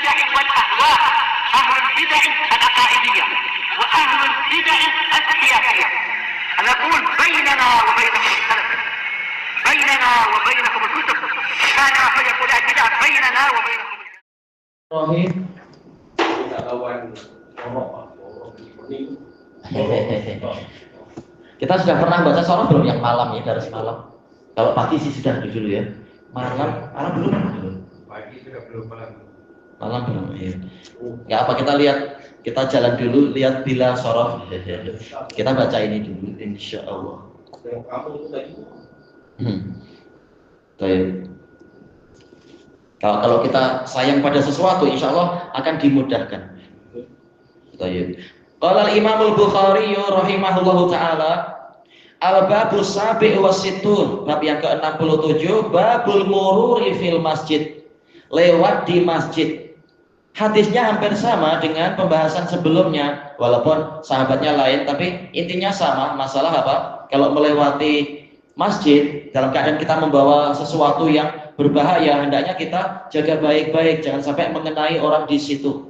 البدع والأهواء، أهل البدع العقائدية وأهل البدع السياسية. نقول بيننا وبينكم السلف، بيننا وبينكم الكتب، كان فيقول البدع بيننا وبينكم. Rohim. Kita sudah pernah baca surah belum yang malam ya, dari semalam? Kalau pagi sih sudah dulu ya. Malam belum. Pagi sudah belum malam. Malam belum ya. Ya apa kita lihat, kita jalan dulu lihat bila surah. Kita baca ini dulu insya Allah. Baik. Kalau kita sayang pada sesuatu, insya Allah akan dimudahkan. Baik. Qala al-Imam al-Bukhari rahimahullahu taala, al-babu sabi' wa sittun, bab yang ke-67, babul mururi fil masjid, lewat di masjid. Hadisnya hampir sama dengan pembahasan sebelumnya, walaupun sahabatnya lain, tapi intinya sama. Masalah apa? Kalau melewati masjid dalam keadaan kita membawa sesuatu yang berbahaya, hendaknya kita jaga baik-baik, jangan sampai mengenai orang di situ.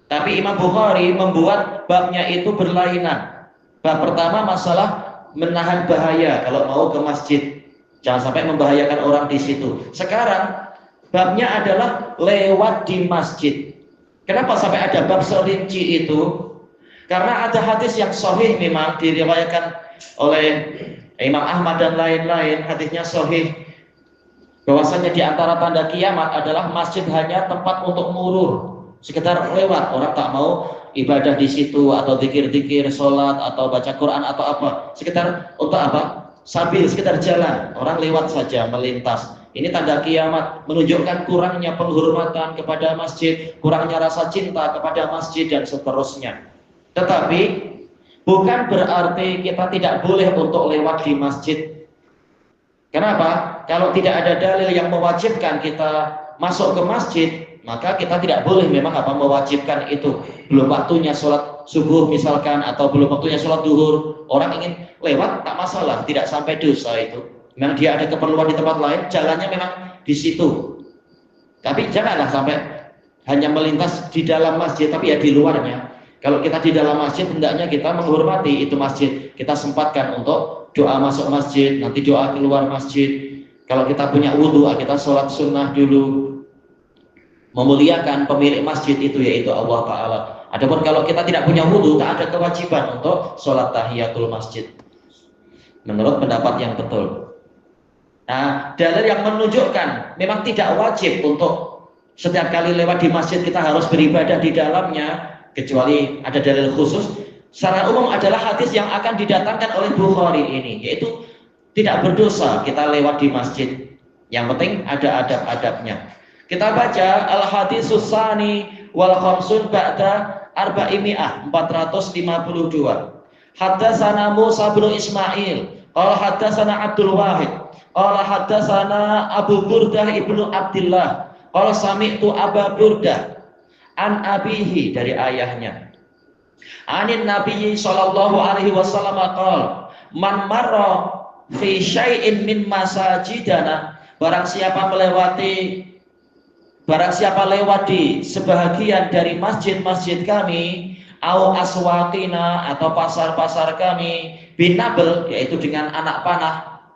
Tapi Imam Bukhari membuat babnya itu berlainan. Bab pertama masalah menahan bahaya kalau mau ke masjid, jangan sampai membahayakan orang di situ. Sekarang babnya adalah lewat di masjid. Kenapa sampai ada bab serinci itu? Karena ada hadis yang sahih memang diriwayatkan oleh Imam Ahmad dan lain-lain, hadisnya sahih, bahwasanya di antara tanda kiamat adalah masjid hanya tempat untuk murur, sekedar lewat, orang tak mau ibadah di situ atau zikir-zikir, sholat atau baca Quran atau apa, sekedar untuk apa? Sambil sekedar jalan, orang lewat saja, melintas. Ini tanda kiamat, menunjukkan kurangnya penghormatan kepada masjid, kurangnya rasa cinta kepada masjid dan seterusnya. Tetapi bukan berarti kita tidak boleh untuk lewat di masjid. Kenapa? Kalau tidak ada dalil yang mewajibkan kita masuk ke masjid, maka kita tidak boleh memang mewajibkan itu. Belum waktunya sholat subuh misalkan, atau belum waktunya sholat duhur, orang ingin lewat, tak masalah, tidak sampai dosa itu. Memang dia ada keperluan di tempat lain, jalannya memang di situ. Tapi janganlah sampai hanya melintas di dalam masjid, tapi ya di luarnya. Kalau kita di dalam masjid, hendaknya kita menghormati itu masjid. Kita sempatkan untuk doa masuk masjid, nanti doa keluar masjid. Kalau kita punya wudhu, kita sholat sunnah dulu, memuliakan pemilik masjid itu, yaitu Allah Ta'ala. Adapun kalau kita tidak punya wudhu, tak ada kewajiban untuk sholat tahiyatul masjid, menurut pendapat yang betul. Nah, dalil yang menunjukkan memang tidak wajib untuk setiap kali lewat di masjid kita harus beribadah di dalamnya, kecuali ada dalil khusus. Secara umum adalah hadis yang akan didatangkan oleh Bukhari ini, yaitu tidak berdosa kita lewat di masjid. Yang penting ada adab-adabnya. Kita baca al-hadisus tsani wal khamsun ba'da arba'imi'ah, 452. Haddatsana Musa bin Ismail, qala haddatsana Abdul Wahid, qala haddatsana Abu Burdah ibnu Abdullah, qala sami'tu Aba Burdah an abihi, dari ayahnya, anin Nabi sallallahu alaihi wasallam qala man marra fi syai'in min masajidana, barang siapa lewat di sebahagian dari masjid-masjid kami, au aswaqina, atau pasar-pasar kami, binabel, yaitu dengan anak panah,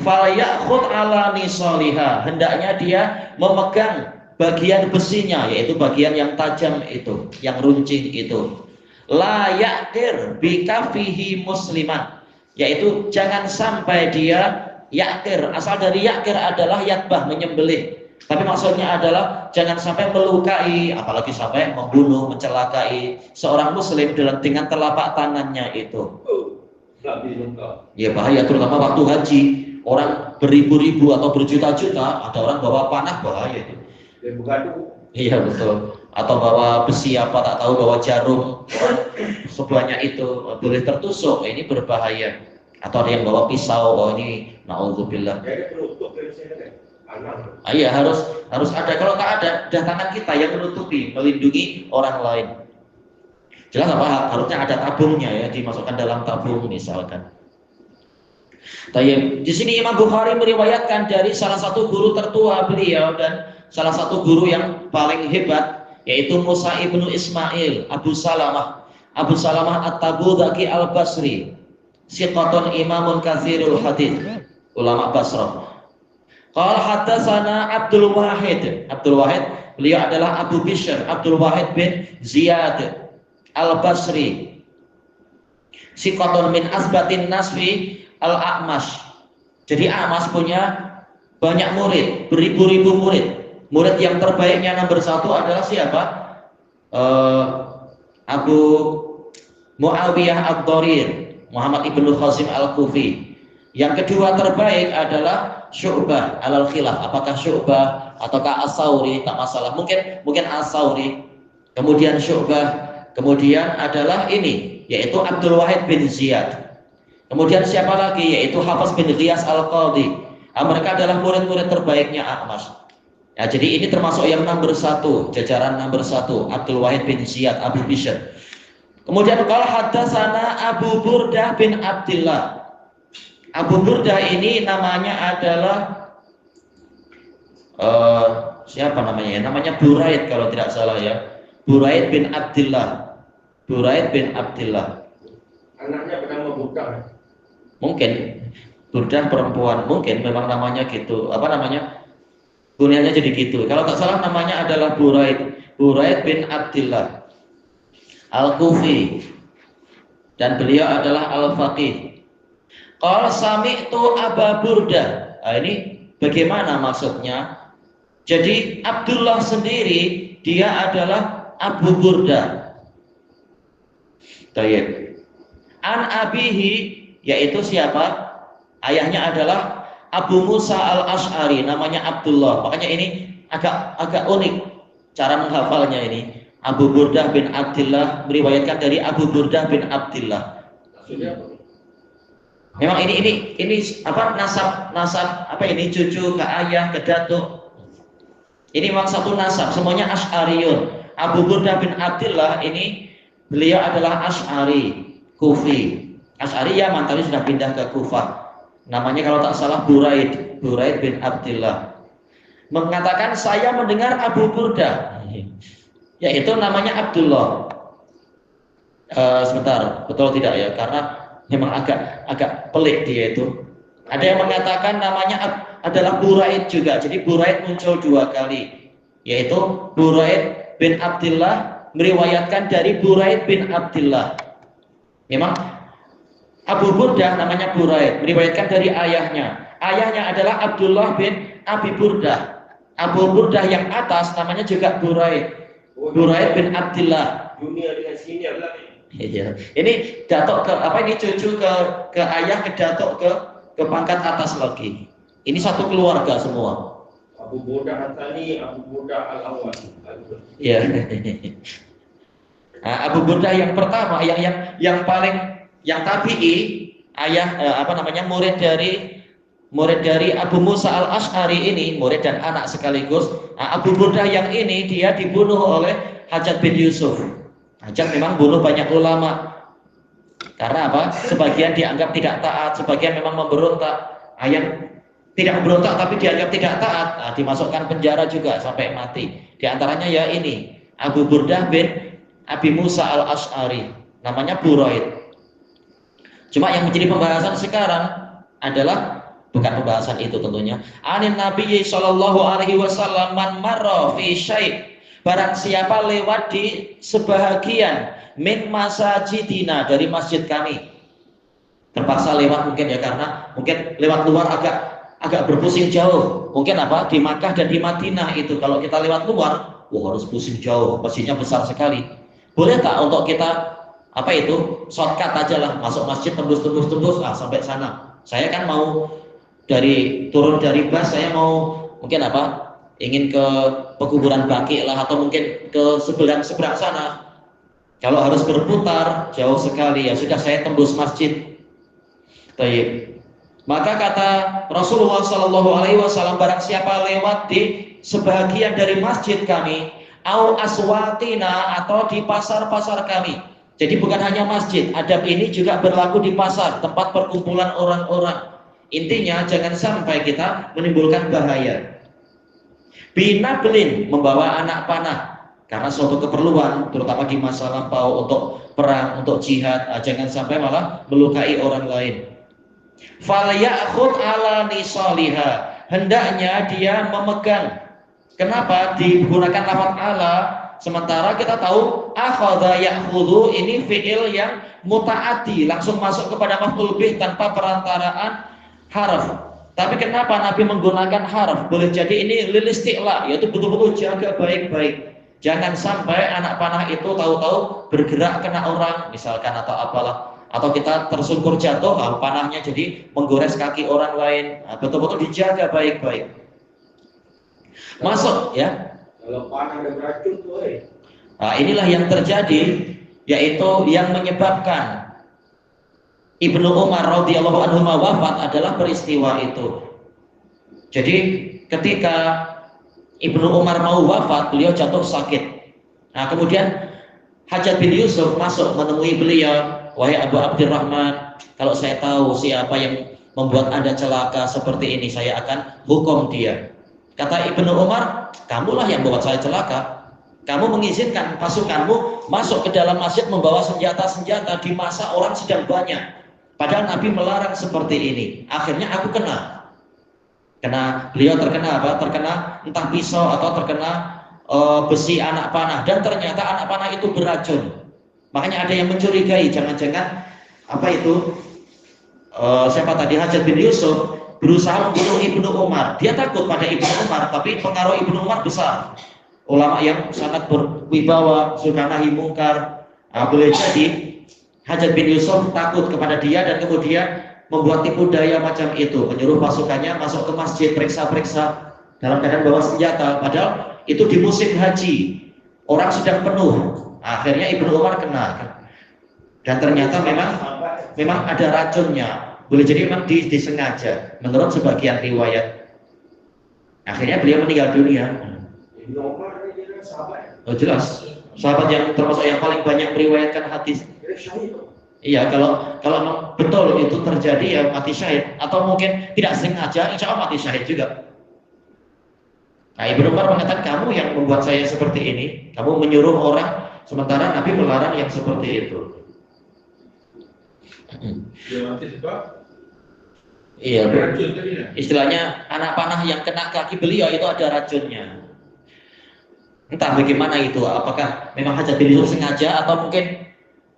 fal ya'khud ala nisaliha, hendaknya dia memegang bagian besinya, yaitu bagian yang tajam itu, yang runcing itu. La ya'kir bikafihi musliman, yaitu jangan sampai dia ya'kir. Asal dari ya'kir adalah yatbah, menyembelih. Tapi maksudnya adalah jangan sampai melukai, apalagi sampai membunuh, mencelakai seorang muslim dengan telapak tangannya itu. Ya bahaya, terutama waktu haji. Orang beribu-ribu atau berjuta-juta, ada orang bawa panah, bahaya itu. Iya betul. Atau bawa besi apa, tak tahu, bawa jarum, sebelahnya itu boleh tertusuk, ini berbahaya. Atau ada yang bawa pisau, ini na'udzubillah. Iya, harus ada. Kalau tak ada, tangan kita yang menutupi, melindungi orang lain. Jelas apa? Harusnya ada tabungnya ya, dimasukkan dalam tabung misalkan. Di sini Imam Bukhari meriwayatkan dari salah satu guru tertua beliau dan salah satu guru yang paling hebat, yaitu Musa ibnu Ismail, Abu Salamah At-Tabudaki Al-Basri, siqatun imamun katsirul hadits, ulama Basrah. Qala haddatsana Abdul Wahid, beliau adalah Abu Bishr Abdul Wahid bin Ziyad Al-Basri, siqatun min asbatin nasfi Al-A'mash. Jadi A'mash punya banyak murid, beribu-ribu murid. Murid yang terbaiknya nomor 1 adalah siapa? Abu Muawiyah Ad-Dharir, Muhammad ibnu Qasim Al-Kufi. Yang kedua terbaik adalah Syu'bah Al-Khilaf. Apakah Syu'bah ataukah As-Sauri? Tak masalah. Mungkin As-Sauri. Kemudian Syu'bah. Kemudian adalah ini, yaitu Abdul Wahid bin Ziyad. Kemudian siapa lagi? Yaitu Hafiz bin Ghiyas Al-Qadhi. Mereka adalah murid-murid terbaiknya A'mash. Ya, jadi ini termasuk yang nomor 1, jajaran nomor 1, Abdul Wahid bin Ziyad, Abu Bishr. Kemudian qala haddatsana Abu Burdah bin Abdillah. Abu Burdah ini namanya adalah siapa namanya? Namanya Buraid kalau tidak salah ya. Buraid bin Abdillah. Anaknya bernama Burdah. Mungkin Burdah perempuan, mungkin memang namanya gitu. Apa namanya? Kunyahnya jadi gitu. Kalau tak salah namanya adalah Buraid bin Abdillah Al-Kufi, dan beliau adalah Al-Faqih. Qala sami'tu Aba Burdah. Ini bagaimana maksudnya? Jadi Abdullah sendiri dia adalah Abu Burdah. Tayyib. An abihi, yaitu siapa? Ayahnya adalah Abu Musa Al-Ash'ari, namanya Abdullah. Makanya ini agak unik cara menghafalnya ini. Abu Burdah bin Abdillah meriwayatkan dari Abu Burdah bin Abdillah. Memang ini apa nasab apa ini, cucu ke ayah ke datuk. Ini memang satu nasab, semuanya Ash'ariyun. Abu Burdah bin Abdillah ini beliau adalah Ash'ari, Kufi. Ash'ari Yaman tapi sudah pindah ke Kufah. Namanya kalau tak salah Buraid bin Abdillah. Mengatakan saya mendengar Abu Burdah, yaitu namanya Abdullah. Sebentar, betul tidak ya? Karena memang agak pelik dia itu. Ada yang mengatakan namanya adalah Buraid juga. Jadi Buraid muncul 2 kali, yaitu Buraid bin Abdillah meriwayatkan dari Buraid bin Abdillah. Memang Abu Burdah namanya Buraid, meriwayatkan dari ayahnya. Ayahnya adalah Abdullah bin Abi Burdah. Abu Burdah yang atas namanya juga Buraid bin Abdillah. Dunia dengan sini adalah Iya. Ini datuk ke apa ini, cucu ke ayah, ke datuk ke pangkat atas lagi. Ini satu keluarga semua. Abu Burdah Al-Thani, Abu Burdah Al-Awwal. Iya. Nah, Abu Burdah yang pertama, yang paling yang tabi'i, murid dari Abu Musa Al-Ash'ari ini, murid dan anak sekaligus. Nah, Abu Burdah yang ini dia dibunuh oleh Hajjaj bin Yusuf. Hajjaj memang bunuh banyak ulama. Karena apa? Sebagian dianggap tidak taat, sebagian memang memberontak. Yang tidak memberontak tapi dianggap tidak taat, dimasukkan penjara juga sampai mati. Di antaranya ya ini, Abu Burdah bin Abi Musa Al-Ash'ari, namanya Buraid. Cuma yang menjadi pembahasan sekarang adalah bukan pembahasan itu tentunya. Anin Nabi sallallahu alaihi wasallam man marra fi syai', barang siapa lewat di sebahagian min masajidina, dari masjid kami. Terpaksa lewat mungkin ya, karena mungkin lewat luar agak berpusing jauh. Mungkin apa? Di Makkah dan di Madinah itu kalau kita lewat luar, harus pusing jauh, masjidnya besar sekali. Boleh tak untuk kita shortcut aja lah, masuk masjid tembus sampai sana. Saya kan mau turun dari bus, saya mau mungkin ingin ke pekuburan Baqi lah, atau mungkin ke seberang sana. Kalau harus berputar jauh sekali, ya sudah saya tembus masjid. Baik. Maka kata Rasulullah Shallallahu Alaihi Wasallam, barang siapa lewat di sebagian dari masjid kami, au aswatina, atau di pasar-pasar kami. Jadi bukan hanya masjid, adab ini juga berlaku di pasar, tempat perkumpulan orang-orang. Intinya jangan sampai kita menimbulkan bahaya. Binablin, membawa anak panah. karena suatu keperluan, terutama di masa lampau untuk perang, untuk jihad, jangan sampai malah melukai orang lain. Falyakhud ala nisaliha, hendaknya dia memegang. Kenapa digunakan lafaz ala? Sementara kita tahu akhadha ya'khudhu ini fi'il yang muta'addi, langsung masuk kepada maf'ul bih tanpa perantaraan harf. Tapi kenapa Nabi menggunakan harf? Boleh jadi ini lil isti'la, yaitu betul-betul jaga baik-baik. Jangan sampai anak panah itu tahu-tahu bergerak kena orang misalkan atau apalah, atau kita tersungkur jatuh, panahnya jadi menggores kaki orang lain. Betul-betul dijaga baik-baik. Masuk ya. Kalau panah dan racun tuh, Nah, inilah yang terjadi, yaitu yang menyebabkan Ibnu Umar radhiyallahu anhu wafat adalah peristiwa itu. Jadi ketika Ibnu Umar mau wafat, beliau jatuh sakit. Nah, kemudian Hajjaj bin Yusuf masuk menemui beliau, "Wahai Abu Abdurrahman, kalau saya tahu siapa yang membuat Anda celaka seperti ini, saya akan hukum dia." Kata Ibnu Umar, "Kamulah yang membuat saya celaka. Kamu mengizinkan pasukanmu masuk ke dalam masjid membawa senjata-senjata di masa orang sedang banyak. Padahal Nabi melarang seperti ini. Akhirnya aku kena. Beliau terkena apa? Terkena entah pisau atau terkena besi anak panah. Dan ternyata anak panah itu beracun. Makanya ada yang mencurigai, jangan-jangan apa itu? Siapa tadi? Hajjaj bin Yusuf berusaha membunuh Ibnu Umar. Dia takut pada Ibnu Umar, tapi pengaruh Ibnu Umar besar. Ulama yang sangat berwibawa, suka nahi mungkar. Boleh jadi Hajjaj bin Yusuf takut kepada dia dan kemudian membuat tipu daya macam itu, menyuruh pasukannya masuk ke masjid, periksa-periksa dalam keadaan bawa senjata. Padahal itu di musim haji, orang sedang penuh. Akhirnya Ibnu Umar kena. Dan ternyata memang ada racunnya. Boleh jadi memang disengaja menurut sebagian riwayat. Akhirnya beliau meninggal dunia. Ibnu Umar ini kan sahabat. Oh jelas, sahabat yang termasuk yang paling banyak meriwayatkan hadis. Iya, kalau memang betul itu terjadi ya mati syahid, atau mungkin tidak sengaja, insya Allah mati syahid juga. Nah, Ibnu Umar mengatakan, kamu yang membuat saya seperti ini, kamu menyuruh orang, sementara Nabi melarang yang seperti itu. Dia mati sebab Iya, racun tadi ya. istilahnya anak panah yang kena kaki beliau itu ada racunnya. Entah bagaimana itu, apakah memang Hajjaj bin Yusuf sengaja atau mungkin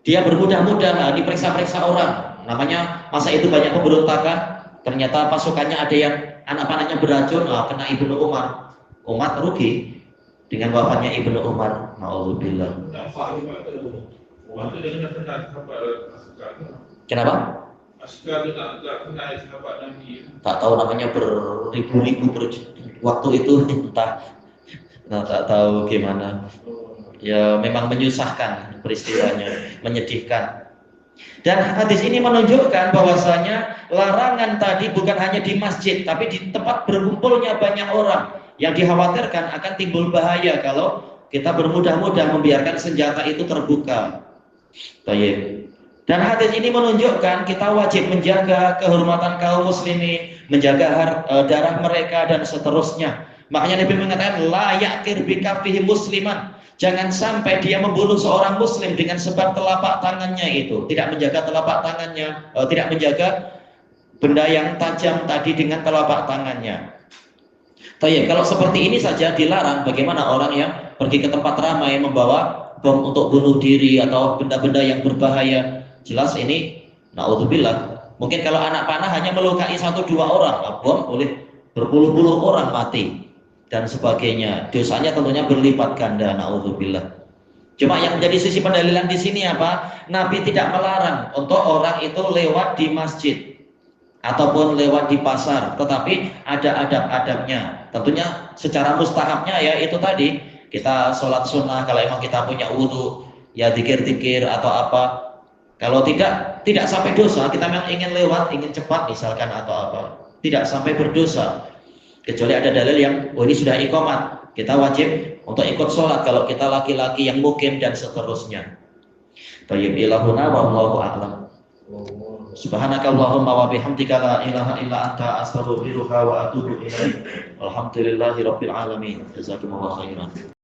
dia bermudah-mudah diperiksa-periksa orang. Namanya masa itu banyak pemberontakan, ternyata pasukannya ada yang anak panahnya beracun, kena Ibnu Umar. Umat rugi dengan wafatnya Ibnu Umar. Na'udzubillah. Nampak juga tu. Orang tu dia kena kenal sahabat askar. Kenapa? Askar tu tak kenal sahabat Nabi. Tak tahu namanya beribu-ribu waktu itu, entah tak tahu gimana. Ya memang menyusahkan peristiwanya, menyedihkan. Dan hadis ini menunjukkan bahwasanya larangan tadi bukan hanya di masjid, tapi di tempat berkumpulnya banyak orang, yang dikhawatirkan akan timbul bahaya kalau kita bermudah-mudah membiarkan senjata itu terbuka. Baik. Dan hadis ini menunjukkan kita wajib menjaga kehormatan kaum muslimin, menjaga darah mereka dan seterusnya. Makanya Nabi mengatakan la ya'kir bikafihi musliman. Jangan sampai dia membunuh seorang muslim dengan sebab telapak tangannya itu, tidak menjaga telapak tangannya, tidak menjaga benda yang tajam tadi dengan telapak tangannya. Tapi kalau seperti ini saja dilarang, bagaimana orang yang pergi ke tempat ramai membawa bom untuk bunuh diri atau benda-benda yang berbahaya? Jelas ini naudzubillah. Mungkin kalau anak panah hanya melukai 1-2 orang, bom boleh berpuluh-puluh orang mati dan sebagainya. Dosanya tentunya berlipat ganda, naudzubillah. Cuma yang menjadi sisi pendalilan di sini apa? Nabi tidak melarang untuk orang itu lewat di masjid ataupun lewat di pasar, tetapi ada adab-adabnya. Tentunya secara mustahabnya ya itu tadi, kita sholat sunnah kalau emang kita punya wudu, ya zikir-zikir atau apa. Kalau tidak sampai dosa, kita memang ingin lewat, ingin cepat misalkan atau apa, tidak sampai berdosa. Kecuali ada dalil yang ini sudah iqamat, kita wajib untuk ikut sholat kalau kita laki-laki yang mukim dan seterusnya. Tayyib ilahuna wallahu a'lam. Subhanakallahumma wa bihamdika la ilaha illa anta astaghfiruka wa atubu ilaik. Alhamdulillahirabbil alamin. Jazakumullahu khairan.